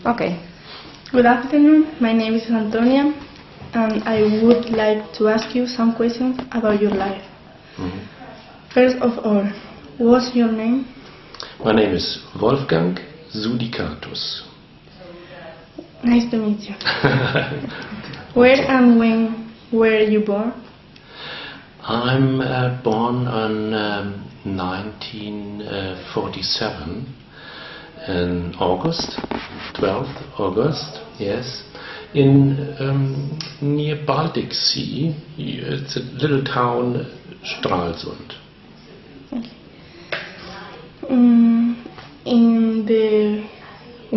Okay. Good afternoon, my name is Antonia and I would like to ask you some questions about your life. First of all, what's your name? My name is Wolfgang SUDIKATUS. Nice to meet you. Where and when were you born? I'm born on 1947 in August, 12th August, yes, in near Baltic Sea. It's a little town, Stralsund. Okay. In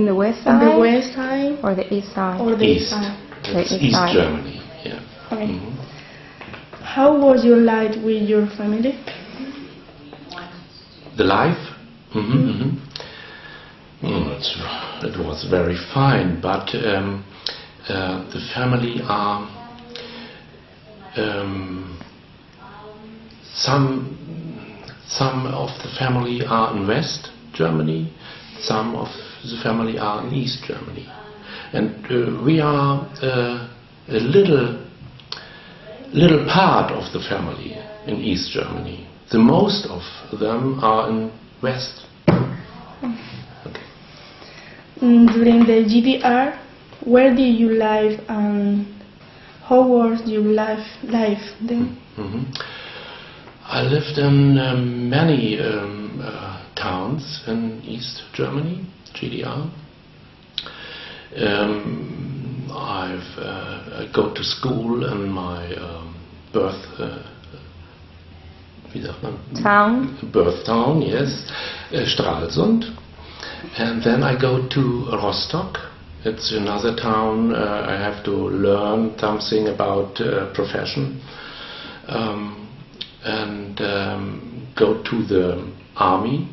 the west side? the west side Or the east side? or the East. side? It's east East side. Germany, yeah. Okay. How was your life with your family? The life? It was very fine, but the family are some of the family are in West Germany, some of the family are in East Germany, and we are a little part of the family in East Germany. The most of them are in West. Okay. During the GDR, where did you live and how was your life then? I lived in many towns in East Germany, GDR. I go to school in my birth town, yes, Stralsund, and then I go to Rostock. It's another town. I have to learn something about profession, and go to the army,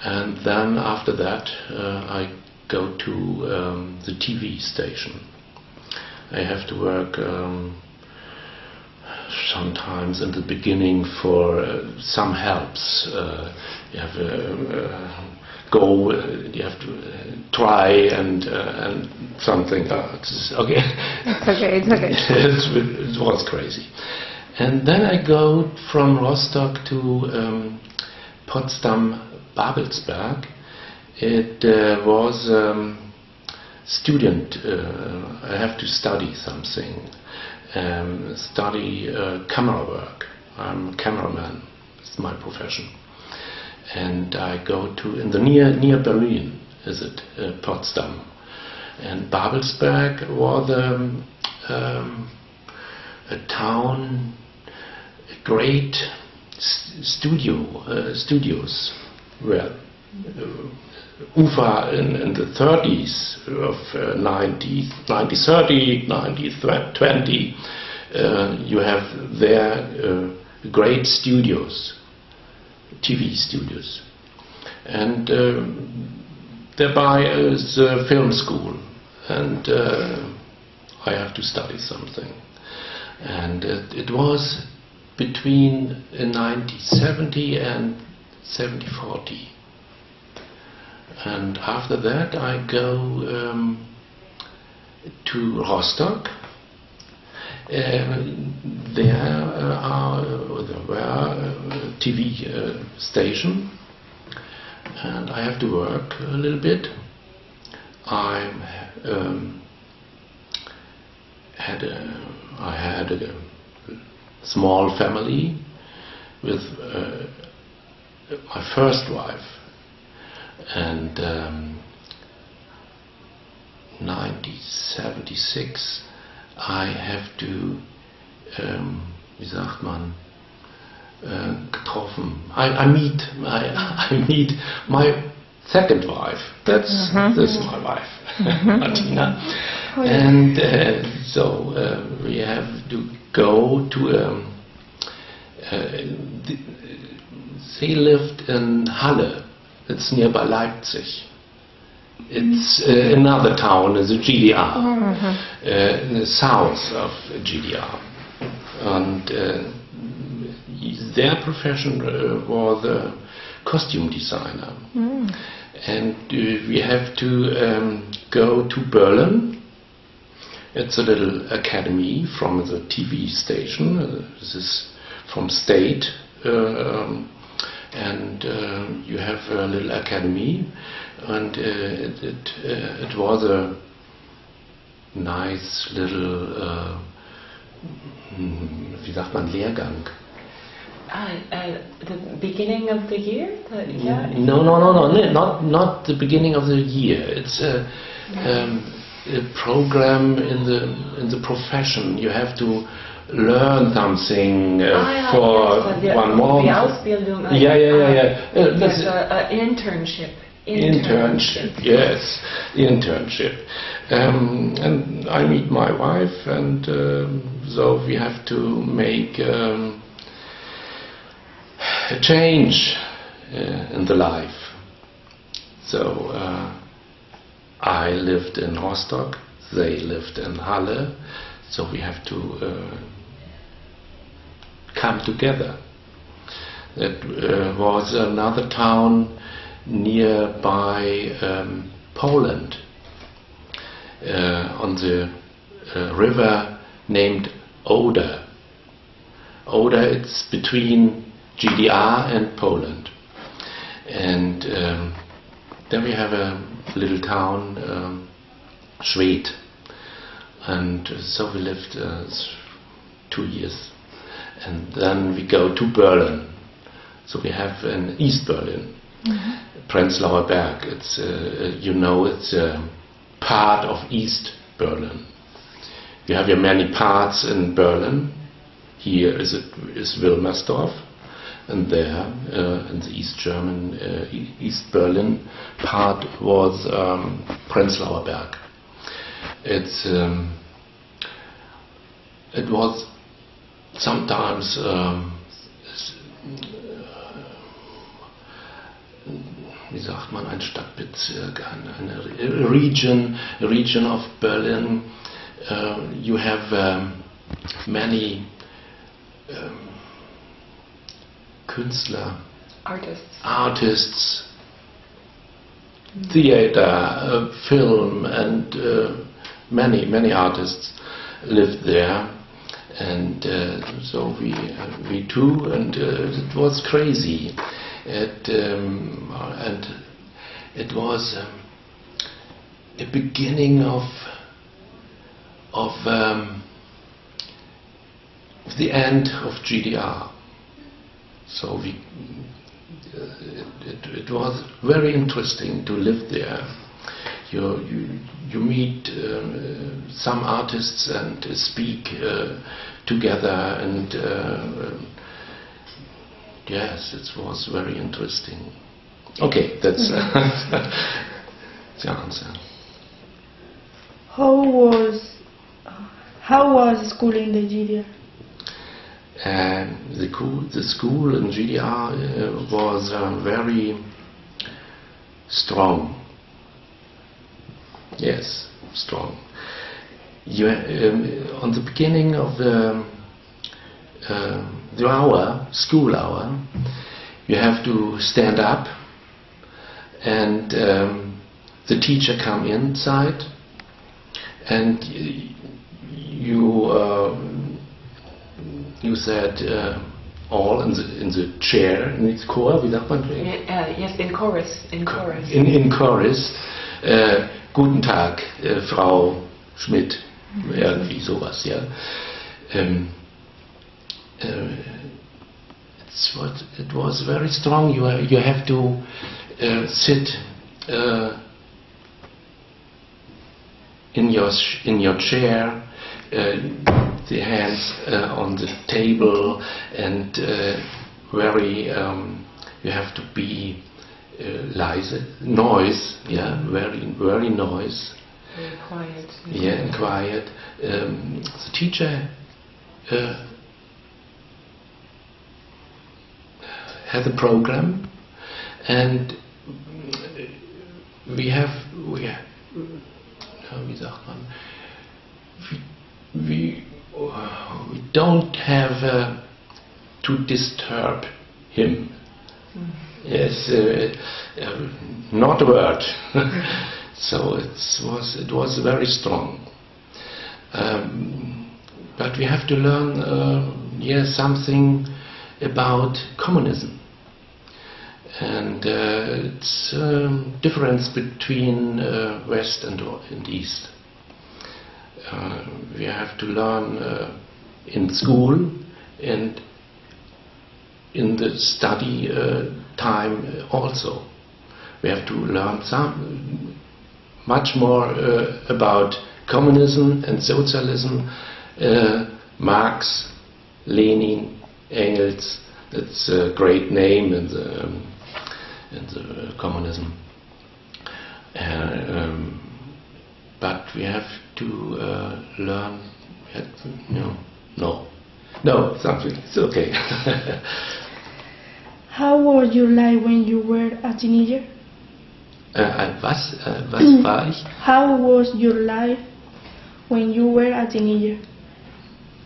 and then after that I go to the TV station. I have to work sometimes in the beginning for some helps. You have you have to try and something. It's okay. It's okay. It's okay. It was crazy. And then I go from Rostock to Potsdam-Babelsberg. It was student. I have to study something. Study camera work. I'm a cameraman. It's my profession. And I go to in the near Berlin. Is it Potsdam? And Babelsberg was a town, great studios were UFA in the 30s of 1930, 1920. You have there great studios, TV studios, and thereby is a film school, and I have to study something. And it was between 1970 and 70-40. And after that I go to Rostock. There were a TV station, and I have to work a little bit. I had a small family with my first wife, and 1976 I have to, wie sagt man, getroffen. I meet my second wife. This is my wife, Martina. And so we have to go to. They lived in Halle. It's nearby Leipzig. It's another town, is a GDR, in the south of GDR, and their profession was a costume designer. and we have to go to Berlin. It's a little academy from the TV station. This is from state, and you have a little academy, and it was a nice little, wie sagt man, Lehrgang. The beginning of the year? No, not the beginning of the year. It's a program in the profession. You have to learn something for yes, 1 month. Die Ausbildung. Yes, internship. Internship, yes, internship. And I meet my wife, and so we have to make a change in the life. So I lived in Rostock, they lived in Halle, so we have to come together. That was another town nearby Poland, on the river named Oder. Oder, it's between GDR and Poland, and then we have a little town, Schwedt, and so we lived 2 years, and then we go to Berlin. So we have in East Berlin, Prenzlauer Berg. It's it's part of East Berlin. You have many parts in Berlin. Here is Wilmersdorf, and there in the East German, East Berlin part was Prenzlauer Berg. It was sometimes wie sagt man, ein Stadtbezirk, a region of Berlin. You have many Künstler, artists, theater, film, and many artists lived there, and so we too, and it was crazy. And it was the beginning of the end of GDR. So it was very interesting to live there. You meet some artists and speak together, and yes, it was very interesting. Okay, that's the answer. How was school in the GDR? The school in GDR was very strong. Yes, strong. On the beginning of the school hour, you have to stand up, and the teacher come inside, and you said all in the chair, in the Chor, wie sagt man? Yes, in chorus. In chorus. Guten Tag, Frau Schmidt, irgendwie sowas, ja. It was very strong. You have to sit in your chair, the hands on the table, and very you have to be leise, noise, yeah, very noise. Very quiet. Yeah, and quiet. The teacher had a program, and we wie sagt man, we don't have to disturb him. Yes, not a word. So it was very strong. But we have to learn something about communism. And it's difference between West and East. We have to learn in school and in the study time also. We have to learn much more about communism and socialism. Marx, Lenin, Engels. That's a great name in the communism. But we have to learn. No, something. It's okay. How was your life when you were a teenager? Was war ich? How was your life when you were a teenager?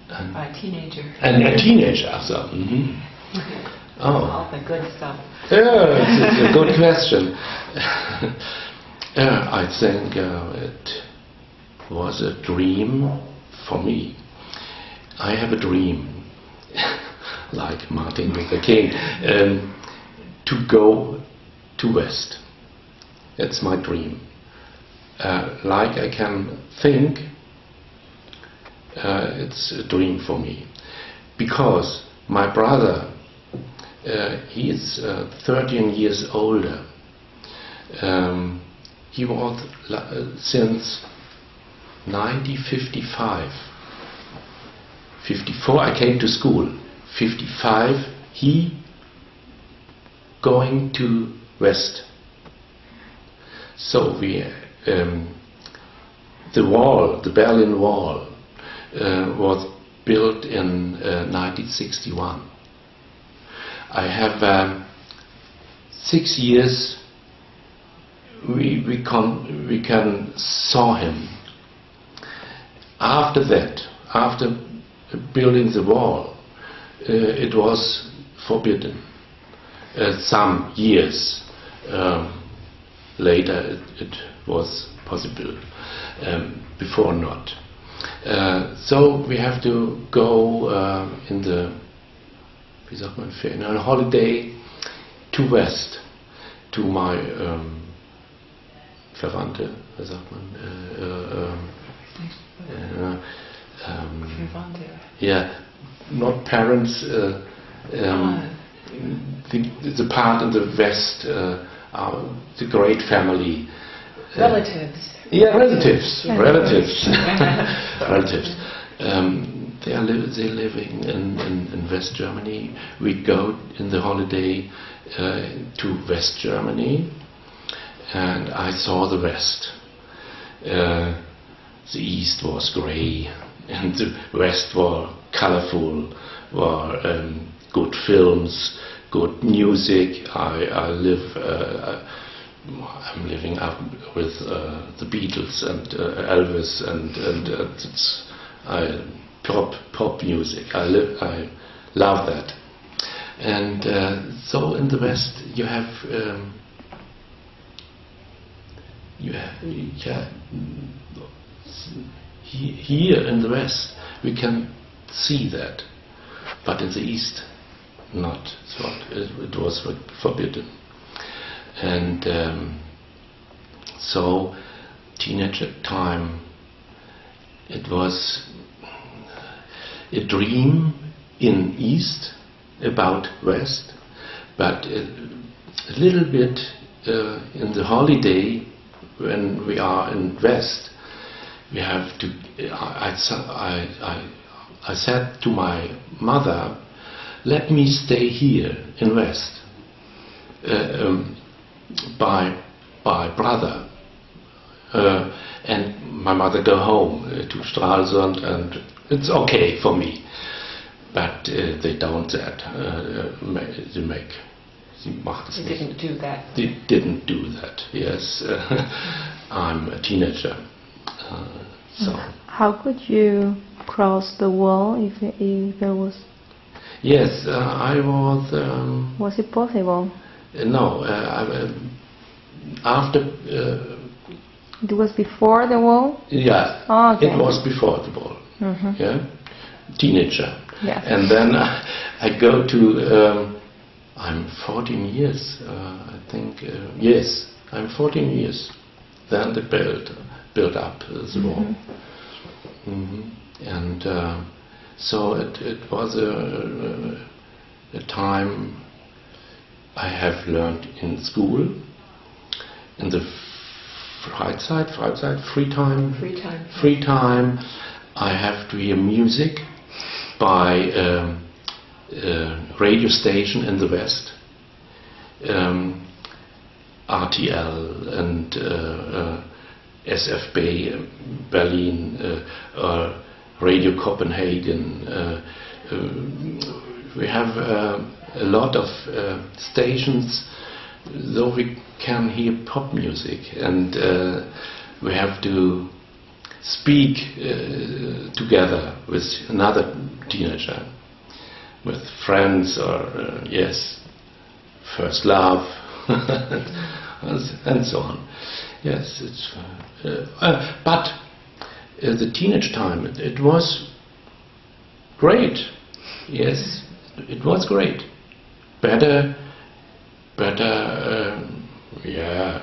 A teenager. A teenager, so. Oh. All the good stuff. Yeah, it's a good question. I think it was a dream for me. I have a dream, like Martin Luther King, to go to West. That's my dream. Like I can think, it's a dream for me. Because my brother, he is 13 years older. He was since 1955. 54 I came to school. 55 he going to West. So we the wall, the Berlin Wall, was built in 1961. I have 6 years. We can saw him. After that, after building the wall, it was forbidden. Some years later, it was possible. Before not. So we have to go in the, wie sagt man, Ferien, on a holiday to West, to my Verwandte, wie sagt man? Yeah, not parents. The part in the West, the great family. Relatives. Yeah, relatives. Relatives. They're living in West Germany. We go in the holiday to West Germany, and I saw the West. The East was grey, and the West was colorful, were good films, good music. I'm living up with the Beatles and Elvis and it's pop music. I love that. And so in the West you have here in the West we can see that, but in the East not. So it was forbidden. And so teenager time, it was a dream in East about West, but a little bit in the holiday when we are in West, we have to. I said to my mother, "Let me stay here in West." By brother, and my mother go home to Stralsund, and it's okay for me, but they don't that. Sie macht es nicht. Didn't do that. They didn't do that. Yes, I'm a teenager, so. How could you cross the wall if there was? Yes, I was. Was it possible? No, after. It was before the war? Yeah, Oh, okay. it was before the war. Yeah, teenager. Yes. And then I go to. I'm 14 years, I think. Yes, I'm 14 years. Then the build up the war. And so it was a time I have learned in school, in the Freizeit, free time. I have to hear music by radio station in the West, RTL and SFB Berlin, Radio Copenhagen. We have a lot of stations, though we can hear pop music, and we have to speak together with another teenager, with friends, or yes, first love, and so on. Yes, it's but the teenage time, it was great. Yes, it was great. Better. Yeah,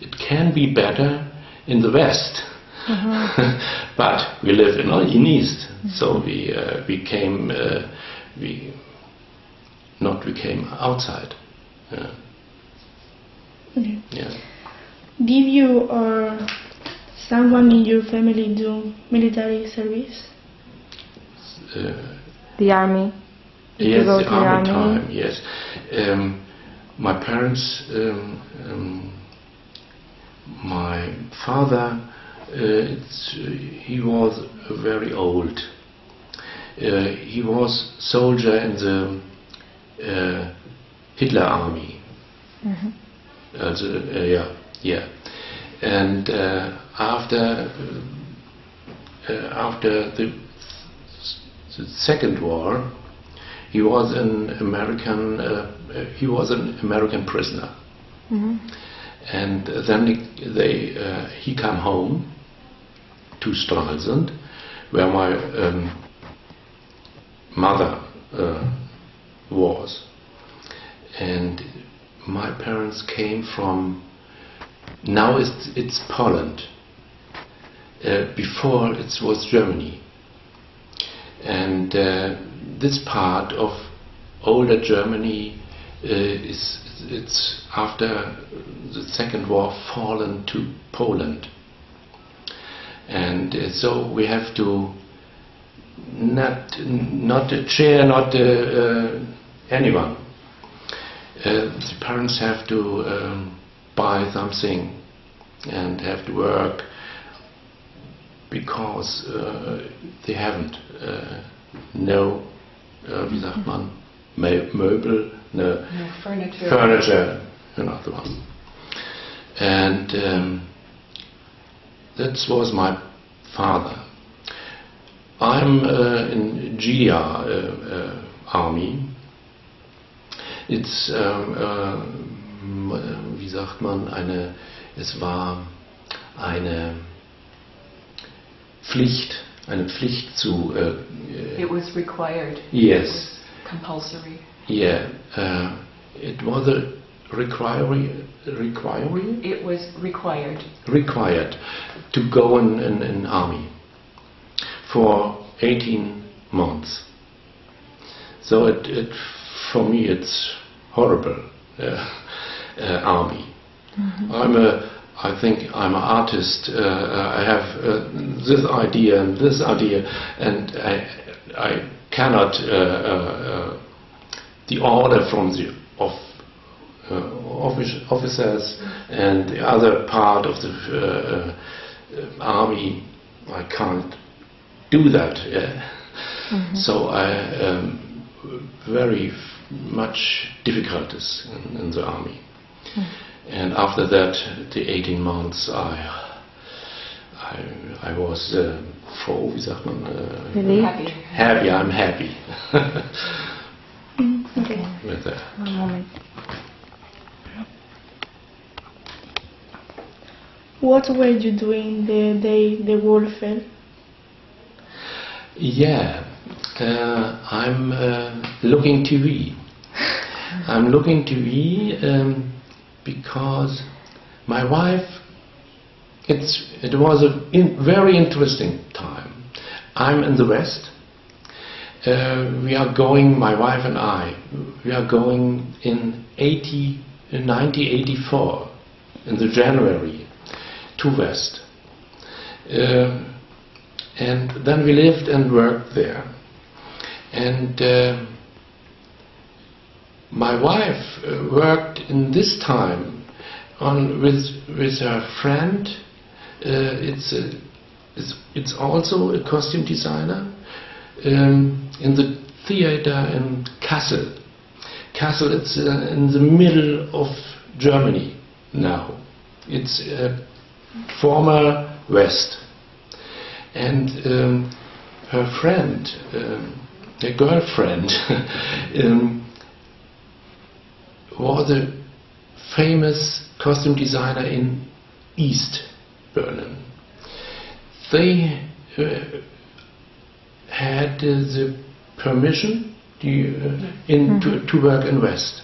it can be better in the West. But we live in East, so we came outside. Okay. Yeah. Did you or someone in your family do military service? The army? Did Yes, you go the to army the army? time, yes. My parents, my father, he was very old. He was soldier in the Hitler army. Yeah. And after the Second War, he was an American prisoner. And then he came home to Stralsund, where my mother was. And my parents came from, now it's Poland. Before it was Germany. And this part of older Germany it's after the Second War fallen to Poland. And so we have to not share, not anyone. The parents have to buy something and have to work, because they haven't no wie sagt man, Möbel, no furniture, another one. And that was my father. I'm in GIA army. It's wie sagt man, es war eine Pflicht zu. It was required. Yes. It was compulsory. Yeah. It was a requiry. It was required. Required to go in army for 18 months. So it for me it's horrible. Army. I think I'm an artist. I have this idea and this idea, and I cannot the order from the officers and the other part of the army. I can't do that. So I very much difficulties in the army. And after that, the 18 months, I was froh, wie sagt man? Relieved? Happy. Happy, I'm happy. Okay. With that. One moment. What were you doing the day the wall fell? Yeah, I'm looking TV. I'm looking TV because my wife, it was a very interesting time. I'm in the West. We are going, my wife and I, we are going in 1984, in the January, to West. And then we lived and worked there. And my wife worked in this time with her friend. It's also a costume designer in the theater in Kassel. Kassel, it's in the middle of Germany now. It's former West. And her friend, her girlfriend, was a famous costume designer in East Berlin. They had the permission to work in West.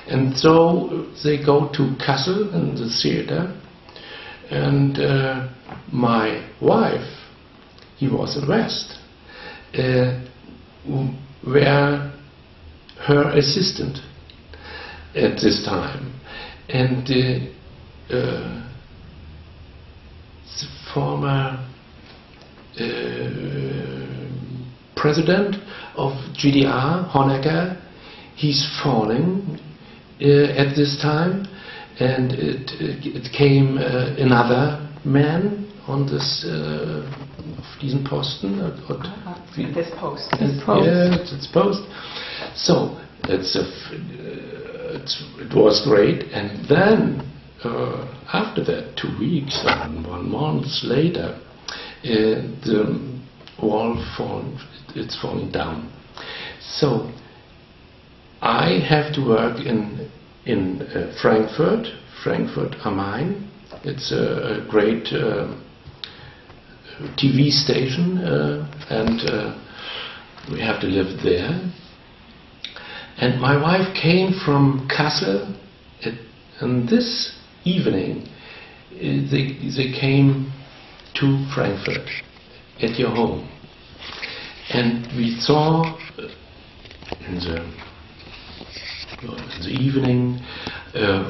And so they go to Kassel in the theater, and my wife, he was in West, were her assistant at this time. And the former president of GDR, Honecker, he's falling at this time, and it came another man on this diesen Posten. This post. Yes, it's post. So it was great, and then after that, 2 weeks and 1 month later, the wall it's falling down. So I have to work in Frankfurt am Main. It's a great TV station, and we have to live there. And my wife came from Kassel, and this evening they came to Frankfurt at your home. And we saw in the evening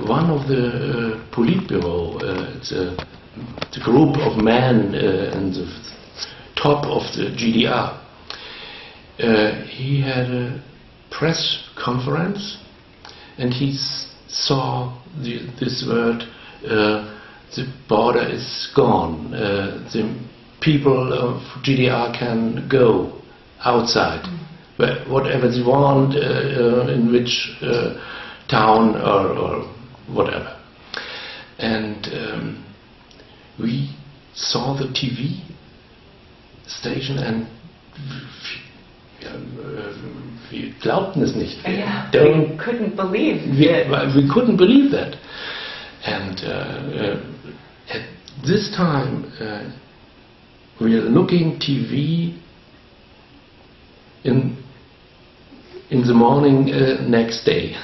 one of the Politburo, it's a group of men in the top of the GDR. He had a press conference, and he saw this word, the border is gone, the people of GDR can go outside, whatever they want, in which town or whatever. And we saw the TV station, and wir glaubten es nicht. Yeah, we couldn't believe it. We couldn't believe that. And at this time, we are looking TV in the morning next day.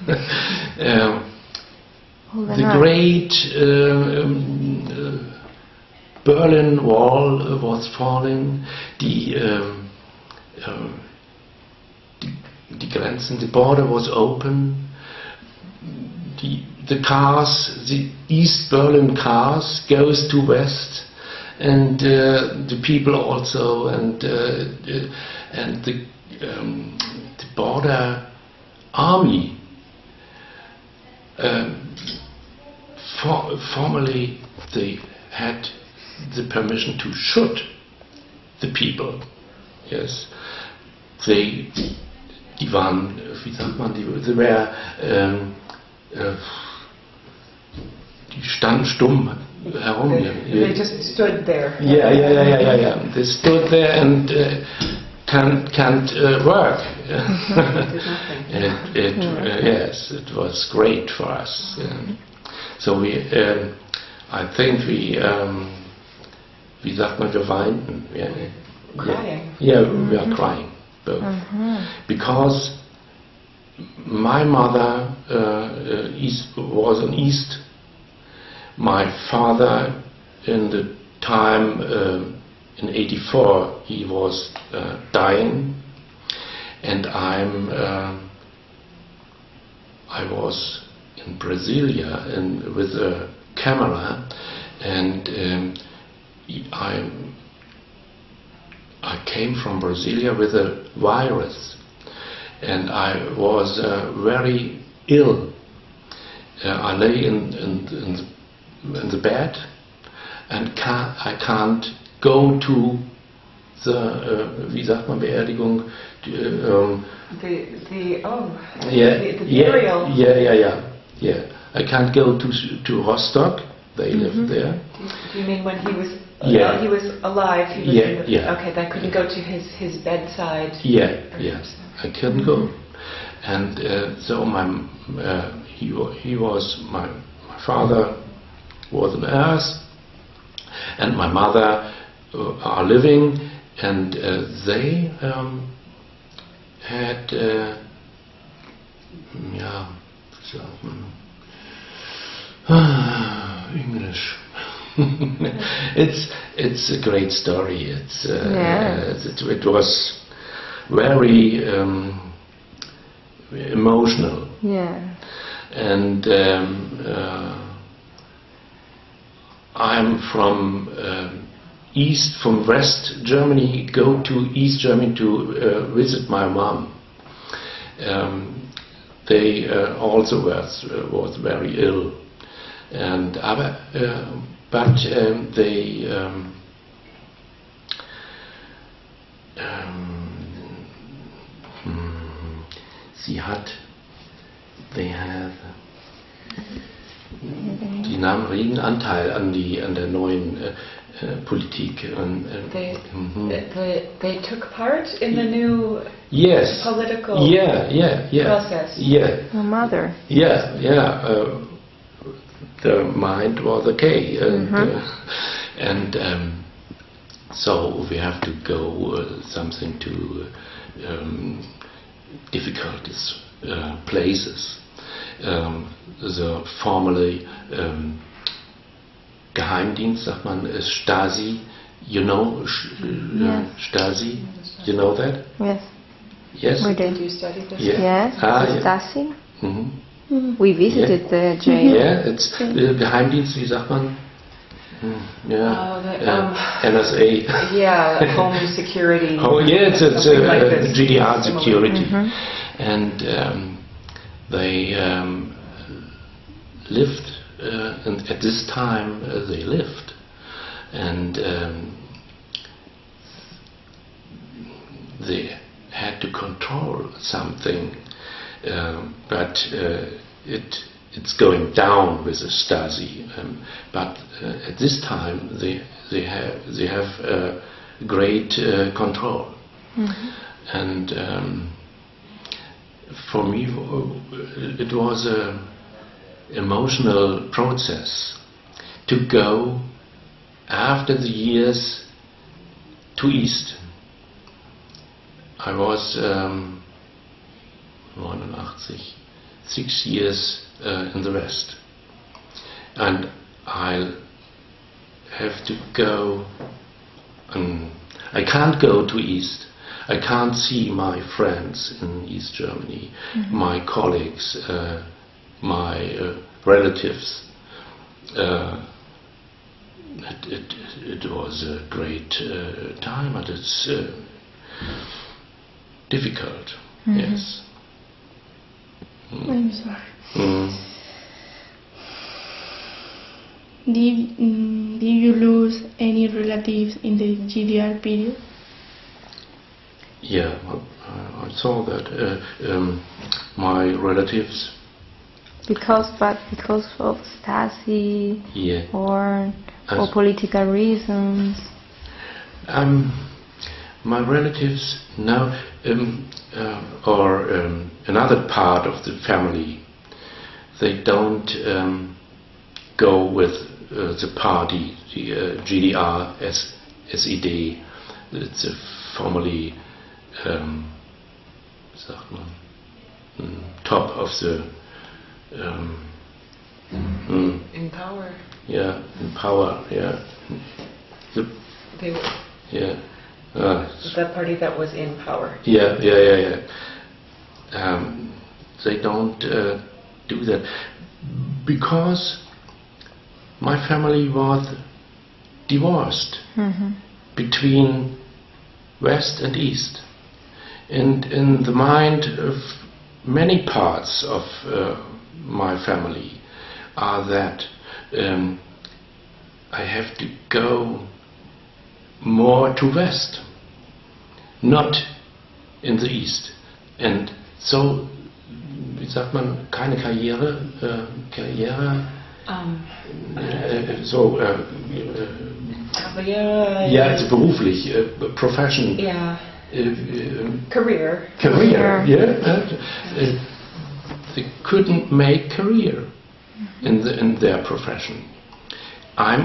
The great Berlin Wall was falling. Die Grenzen, the border was open. The cars, the East Berlin cars, goes to West, and the people also, and the border army. Formerly, they had the permission to shoot the people. Yes, die waren, wie sagt man, die standen stumm, They just stood there. Yeah. They stood there and can't work. Did nothing. Yes, it was great for us. So I think wie sagt man, wir weinten. Crying. Yeah, we are crying both. Because my mother was in East. My father, in the time in '84, he was dying, and I was in Brasilia with a camera, and I came from Brasilia with a virus, and I was very ill. I lay in the bed, and I can't go to the wie sagt man, Beerdigung? The burial. Yeah. I can't go to Rostock. They lived there. Do you mean when he was? Yeah. He was alive. He was in the, yeah. Okay, I couldn't go to his bedside. Yeah. I couldn't go, and so he was my father was an nurse, and my mother are living, and they had English. It's a great story. It was very emotional. Yeah. And I'm from West Germany, go to East Germany to visit my mom. They also was very ill, and but they they have die nahmen regen Anteil an der neuen Politik. They took part in the new political process. Yeah. Your mother. Yeah. The mind was okay, and so we have to go something to difficult places. The formerly Geheimdienst, sagt man, Stasi. You know Stasi? You know that? Yes. We Did did. you study this? Yes. Stasi. We visited the jail. Yeah, it's Geheimdienst, wie sagt man? NSA. Yeah, home security. Oh yeah, it's like this. GDR security, and they lived, and at this time they lived, and they had to control something, but it's going down with the Stasi. But at this time they have great control, and for me it was a emotional process to go after the years to East. I was 6 years in the West, and I have to go, I can't go to East. I can't see my friends in East Germany, my colleagues, my relatives. It was a great time, and it's difficult. Yes. I'm sorry. Did you lose any relatives in the GDR period? Yeah, I saw that my relatives Because of Stasi, yeah, or for political reasons. My relatives now, another part of the family, they don't go with the party, the GDR, SED. It's a formerly top of the in power. Yeah, in power. Yeah. They were. Yeah. The party that was in power. Yeah. They don't do that because my family was divorced between West and East, and in the mind of many parts of my family are that I have to go more to West, not in the East. And so, wie sagt man, keine Karriere, ja, also beruflich, profession. Yeah. Career. Yeah. They couldn't make career in their profession. I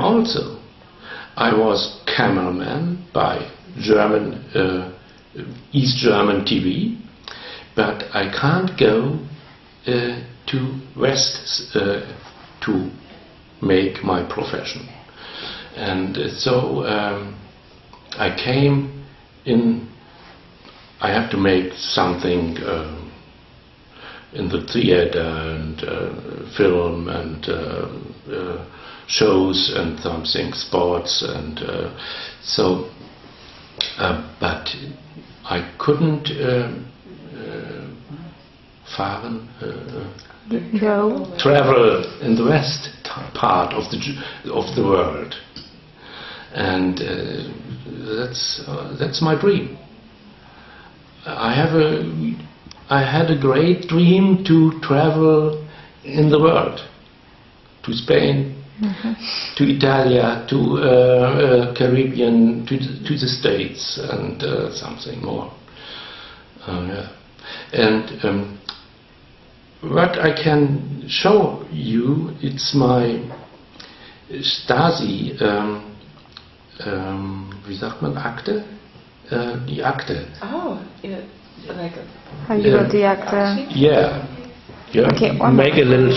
was cameraman by German, East German TV, but I can't go to West to make my profession. And so I came in, I have to make something in the theater and film and shows and something, sports, and so, but I couldn't travel in the west part of the world, and that's my dream. I had a great dream to travel in the world, to Spain, to Italy, to Caribbean, to the States, and something more. Yeah. And what I can show you, it's my Stasi, wie sagt man, Akte? Die Akte. Oh, yeah, like a... Have you got the actor? Yeah. Okay, make a little